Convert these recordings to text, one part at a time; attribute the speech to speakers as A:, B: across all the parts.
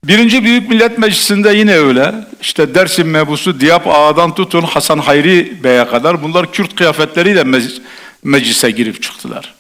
A: Birinci Büyük Millet Meclisi'nde yine öyle. İşte Dersim mebusu Diyap Ağa'dan tutun Hasan Hayri Bey'e kadar bunlar Kürt kıyafetleriyle meclise girip çıktılar.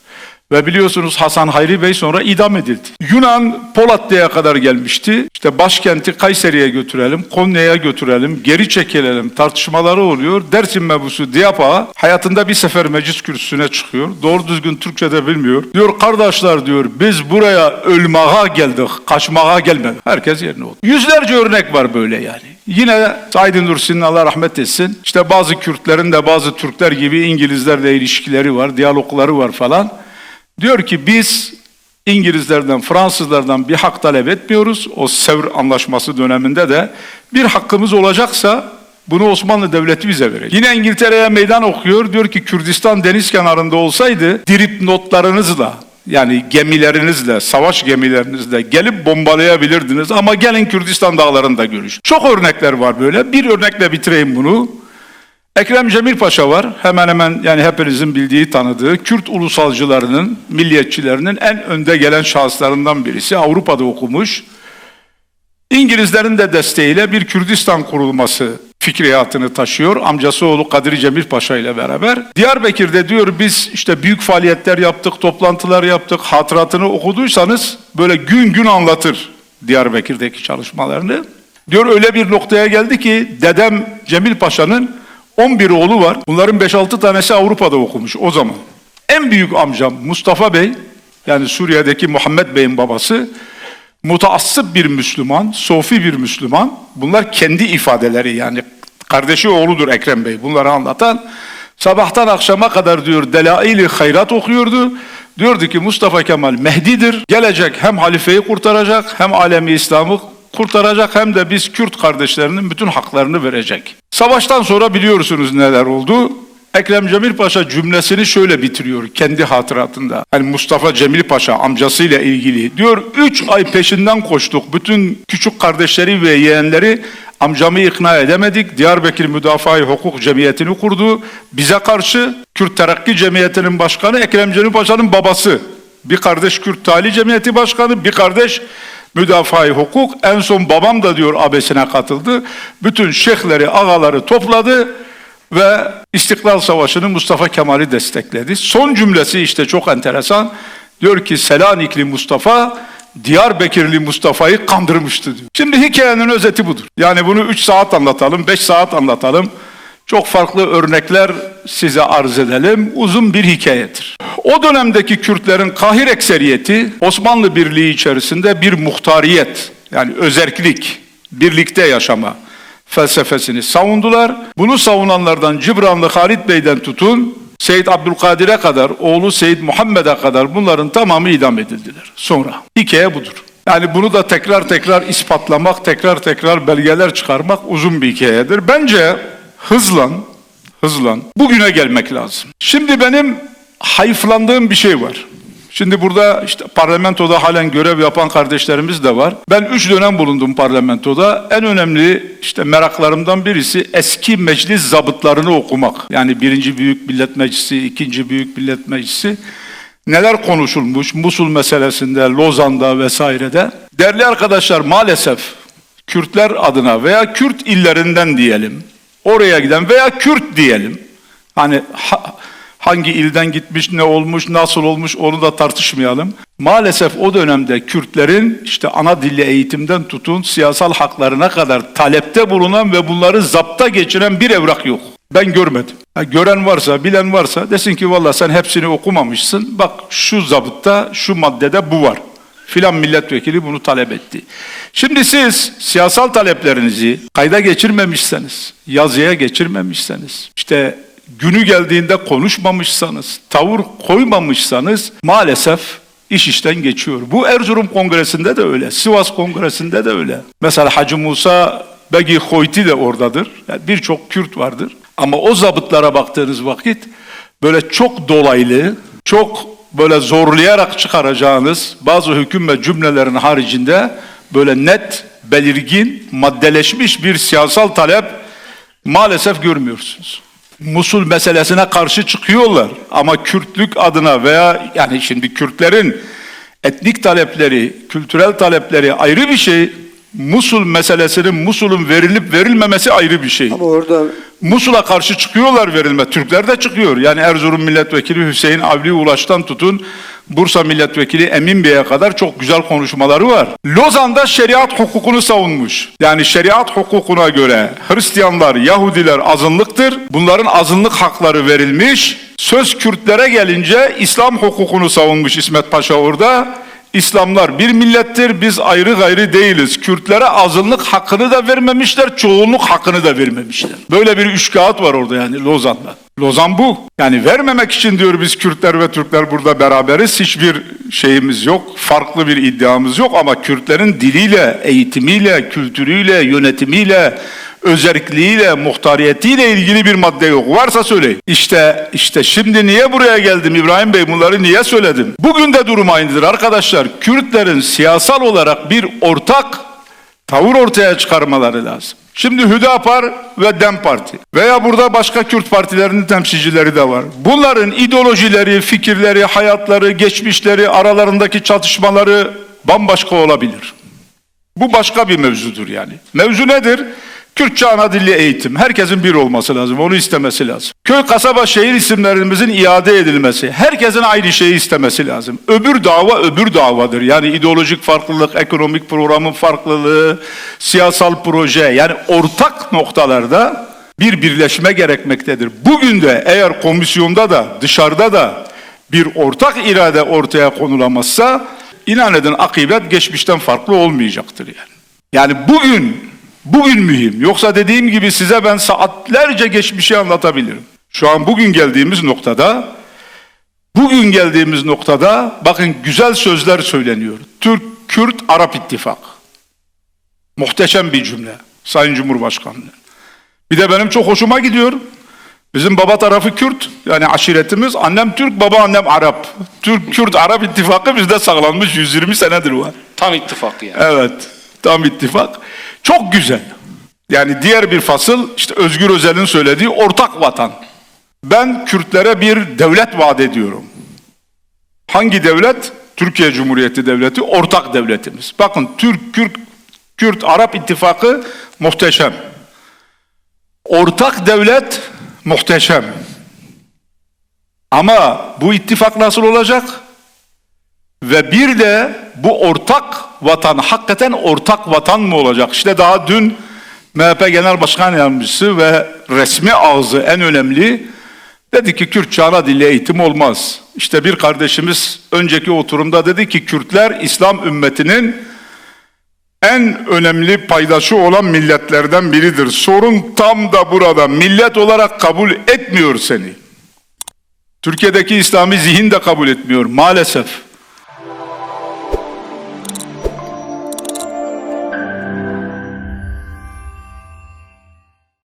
A: Ve biliyorsunuz Hasan Hayri Bey sonra idam edildi. Yunan Polatlı'ya kadar gelmişti. İşte başkenti Kayseri'ye götürelim, Konya'ya götürelim, geri çekilelim tartışmaları oluyor. Dersim mebusu Diyap Ağa hayatında bir sefer meclis kürsüsüne çıkıyor. Doğru düzgün Türkçe de bilmiyor. Diyor kardeşler diyor biz buraya ölmeye geldik, kaçmaya gelmedik. Herkes yerine oldu. Yüzlerce örnek var böyle yani. Yine Said Nursi'nin Allah rahmet etsin. İşte bazı Kürtlerin de bazı Türkler gibi İngilizlerle ilişkileri var, diyalogları var falan. Diyor ki biz İngilizlerden, Fransızlardan bir hak talep etmiyoruz. O Sevr Anlaşması döneminde de bir hakkımız olacaksa bunu Osmanlı Devleti bize verecek. Yine İngiltere'ye meydan okuyor. Diyor ki Kürdistan deniz kenarında olsaydı notlarınızla yani gemilerinizle, savaş gemilerinizle gelip bombalayabilirdiniz. Ama gelin Kürdistan dağlarında görüşün. Çok örnekler var böyle. Bir örnekle bitireyim bunu. Ekrem Cemil Paşa var. Hemen hemen yani hepinizin bildiği, tanıdığı Kürt ulusalcılarının, milliyetçilerinin en önde gelen şahıslarından birisi. Avrupa'da okumuş. İngilizlerin de desteğiyle bir Kürdistan kurulması fikriyatını taşıyor. Amcası oğlu Kadir Cemil Paşa ile beraber. Diyarbakır'da diyor biz işte büyük faaliyetler yaptık, toplantılar yaptık. Hatıratını okuduysanız böyle gün gün anlatır Diyarbakır'daki çalışmalarını. Diyor öyle bir noktaya geldi ki dedem Cemil Paşa'nın 11 oğlu var. Bunların 5-6 tanesi Avrupa'da okumuş o zaman. En büyük amcam Mustafa Bey, yani Suriye'deki Muhammed Bey'in babası, mutaassıp bir Müslüman, sofi bir Müslüman. Bunlar kendi ifadeleri yani. Kardeşi oğludur Ekrem Bey bunları anlatan. Sabahtan akşama kadar diyor Delail-i Hayrat okuyordu. Diyordu ki Mustafa Kemal Mehdi'dir. Gelecek hem halifeyi kurtaracak hem alemi İslam'ı kurtaracak hem de biz Kürt kardeşlerinin bütün haklarını verecek. Savaştan sonra biliyorsunuz neler oldu. Ekrem Cemil Paşa cümlesini şöyle bitiriyor kendi hatıratında. Yani Mustafa Cemil Paşa amcasıyla ilgili. Diyor 3 ay peşinden koştuk. Bütün küçük kardeşleri ve yeğenleri amcamı ikna edemedik. Diyarbakır Müdafaa-i Hukuk Cemiyeti'ni kurdu. Bize karşı Kürt Terakki Cemiyeti'nin başkanı Ekrem Cemil Paşa'nın babası. Bir kardeş Kürt Tali Cemiyeti Başkanı, bir kardeş Müdafaa-i Hukuk. En son babam da diyor abesine katıldı. Bütün şeyhleri, ağaları topladı ve İstiklal Savaşı'nı Mustafa Kemal'i destekledi. Son cümlesi işte çok enteresan. Diyor ki Selanikli Mustafa, Diyarbakırlı Mustafa'yı kandırmıştı diyor. Şimdi hikayenin özeti budur. Yani bunu 3 saat anlatalım, 5 saat anlatalım. Çok farklı örnekler size arz edelim. Uzun bir hikayedir. O dönemdeki Kürtlerin kahir ekseriyeti Osmanlı Birliği içerisinde bir muhtariyet, yani özerklik, birlikte yaşama felsefesini savundular. Bunu savunanlardan Cibranlı Halit Bey'den tutun, Seyyid Abdülkadir'e kadar, oğlu Seyyid Muhammed'e kadar bunların tamamı idam edildiler. Sonra hikaye budur. Yani bunu da tekrar ispatlamak, tekrar belgeler çıkarmak uzun bir hikayedir. Bence hızlan bugüne gelmek lazım. Şimdi benim hayıflandığım bir şey var. Şimdi burada işte parlamentoda halen görev yapan kardeşlerimiz de var. Ben 3 dönem bulundum parlamentoda. En önemli işte meraklarımdan birisi eski meclis zabıtlarını okumak. Yani 1. Büyük Millet Meclisi, 2. Büyük Millet Meclisi. Neler konuşulmuş Musul meselesinde, Lozan'da vesairede. Değerli arkadaşlar maalesef Kürtler adına veya Kürt illerinden diyelim, oraya giden veya Kürt diyelim. Hani hangi ilden gitmiş, ne olmuş, nasıl olmuş onu da tartışmayalım. Maalesef o dönemde Kürtlerin işte ana dilli eğitimden tutun siyasal haklarına kadar talepte bulunan ve bunları zapta geçiren bir evrak yok. Ben görmedim. Gören varsa, bilen varsa desin ki vallahi sen hepsini okumamışsın. Bak şu zabıtta, şu maddede bu var. Filan milletvekili bunu talep etti. Şimdi siz siyasal taleplerinizi kayda geçirmemişseniz, yazıya geçirmemişseniz, işte günü geldiğinde konuşmamışsanız, tavır koymamışsanız maalesef iş işten geçiyor. Bu Erzurum Kongresi'nde de öyle, Sivas Kongresi'nde de öyle. Mesela Hacı Musa Begi Hoyti de oradadır. Yani birçok Kürt vardır. Ama o zabıtlara baktığınız vakit böyle çok dolaylı, çok böyle zorlayarak çıkaracağınız bazı hüküm ve cümlelerin haricinde böyle net, belirgin, maddeleşmiş bir siyasal talep maalesef görmüyorsunuz. Musul meselesine karşı çıkıyorlar ama Kürtlük adına veya yani şimdi Kürtlerin etnik talepleri, kültürel talepleri ayrı bir şey Musul meselesinin, Musul'un verilip verilmemesi ayrı bir şey.
B: Ama orada
A: Musul'a karşı çıkıyorlar verilme. Türkler de çıkıyor. Yani Erzurum Milletvekili Hüseyin Avni Ulaş'tan tutun Bursa Milletvekili Emin Bey'e kadar çok güzel konuşmaları var. Lozan'da şeriat hukukunu savunmuş. Yani şeriat hukukuna göre Hristiyanlar, Yahudiler azınlıktır. Bunların azınlık hakları verilmiş. Söz Kürtlere gelince İslam hukukunu savunmuş İsmet Paşa orada. İslamlar bir millettir, biz ayrı gayrı değiliz. Kürtlere azınlık hakkını da vermemişler, çoğunluk hakkını da vermemişler. Böyle bir üçkağıt var orada yani Lozan'da. Lozan bu. Yani vermemek için diyor biz Kürtler ve Türkler burada beraberiz. Hiçbir şeyimiz yok, farklı bir iddiamız yok ama Kürtlerin diliyle, eğitimiyle, kültürüyle, yönetimiyle, özelliğiyle, muhtariyetiyle ilgili bir madde yok. Varsa söyleyin. İşte şimdi niye buraya geldim İbrahim Bey, bunları niye söyledim? Bugün de durum aynıdır arkadaşlar. Kürtlerin siyasal olarak bir ortak tavır ortaya çıkarmaları lazım. Şimdi Hüdapar ve DEM Parti veya burada başka Kürt partilerinin temsilcileri de var. Bunların ideolojileri, fikirleri, hayatları, geçmişleri, aralarındaki çatışmaları bambaşka olabilir. Bu başka bir mevzudur yani. Mevzu nedir? Kürtçe ana dilli eğitim. Herkesin bir olması lazım. Onu istemesi lazım. Köy, kasaba, şehir isimlerimizin iade edilmesi. Herkesin aynı şeyi istemesi lazım. Öbür dava öbür davadır. Yani ideolojik farklılık, ekonomik programın farklılığı, siyasal proje. Yani ortak noktalarda bir birleşme gerekmektedir. Bugün de eğer komisyonda da dışarıda da bir ortak irade ortaya konulamazsa inan edin akıbet geçmişten farklı olmayacaktır yani. Yani bugün mühim. Yoksa dediğim gibi size ben saatlerce geçmişi anlatabilirim. Şu an bugün geldiğimiz noktada bakın güzel sözler söyleniyor. Türk-Kürt-Arap İttifak. Muhteşem bir cümle Sayın Cumhurbaşkanı. Bir de benim çok hoşuma gidiyor. Bizim baba tarafı Kürt, yani aşiretimiz, annem Türk, babaannem Arap. Türk-Kürt-Arap İttifakı bizde sağlanmış 120 senedir var.
C: Tam ittifak yani.
A: Evet, tam ittifak. Çok güzel. Yani diğer bir fasıl, işte Özgür Özel'in söylediği ortak vatan. Ben Kürtlere bir devlet vaat ediyorum. Hangi devlet? Türkiye Cumhuriyeti Devleti, ortak devletimiz. Bakın Türk-Kürt-Arap İttifakı muhteşem. Ortak devlet muhteşem. Ama bu ittifak nasıl olacak? Ve bir de bu ortak vatan hakikaten ortak vatan mı olacak? İşte daha dün MHP Genel Başkan Yardımcısı ve resmi ağzı en önemli dedi ki Kürtçe ana dilli eğitim olmaz. İşte bir kardeşimiz önceki oturumda dedi ki Kürtler İslam ümmetinin en önemli paydaşı olan milletlerden biridir. Sorun tam da burada. Millet olarak kabul etmiyor seni. Türkiye'deki İslami zihin de kabul etmiyor maalesef.